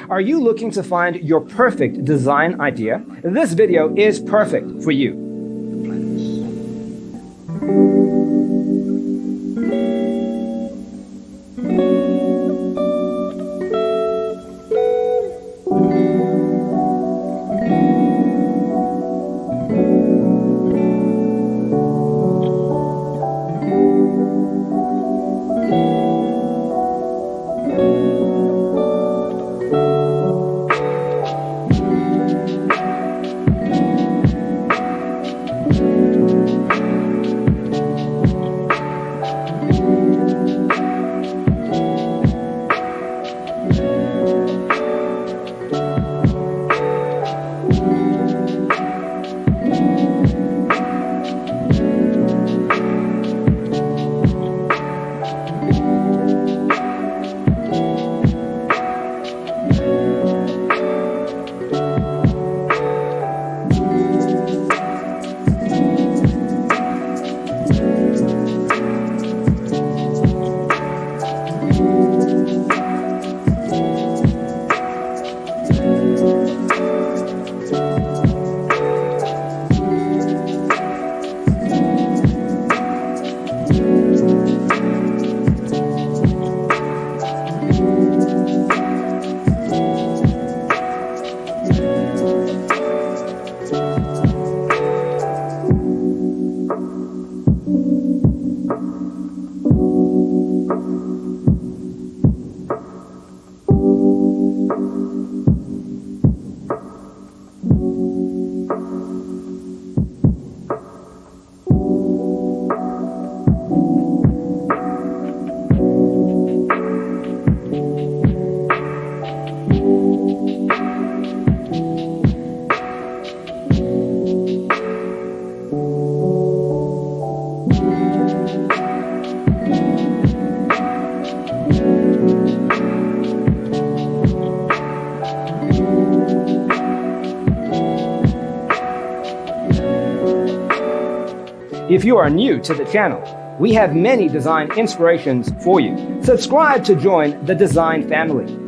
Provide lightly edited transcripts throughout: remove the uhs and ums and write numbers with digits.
Are you looking to find your perfect design idea? This video is perfect for you. If you are new to the channel, we have many design inspirations for you. Subscribe to join the design family.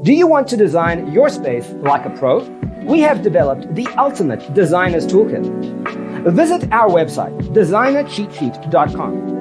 Do you want to design your space like a pro? We have developed the ultimate designer's toolkit. Visit our website, designercheatsheet.com.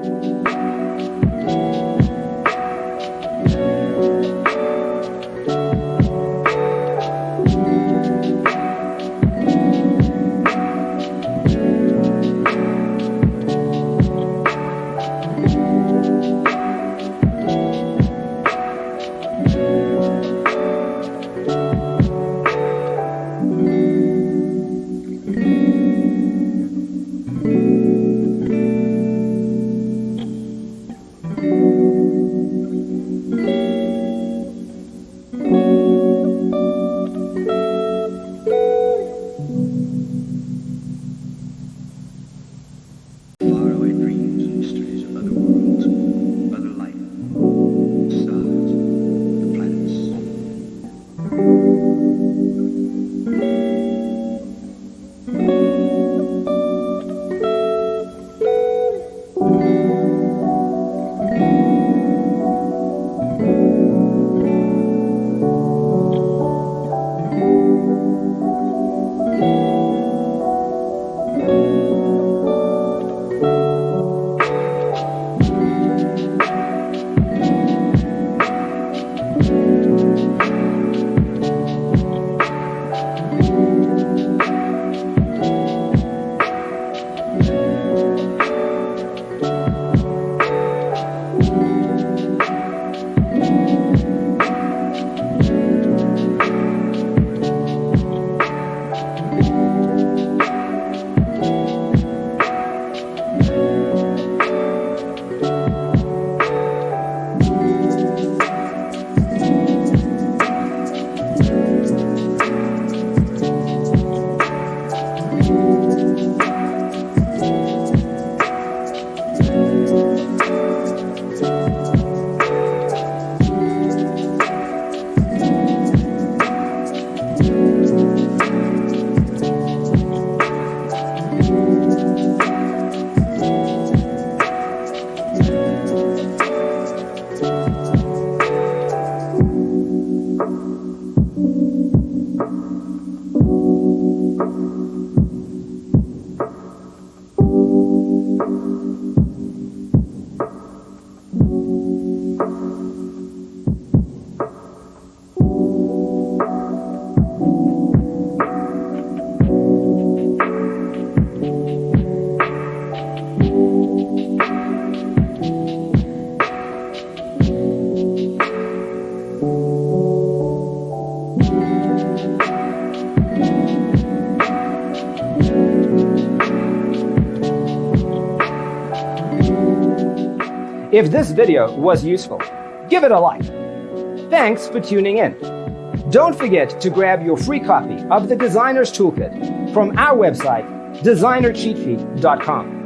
Faraway dreams and mysteries of other worlds, other life, stars, the planets. If this video was useful, give it a like. Thanks for tuning in. Don't forget to grab your free copy of the Designer's Toolkit from our website, designercheatsheet.com.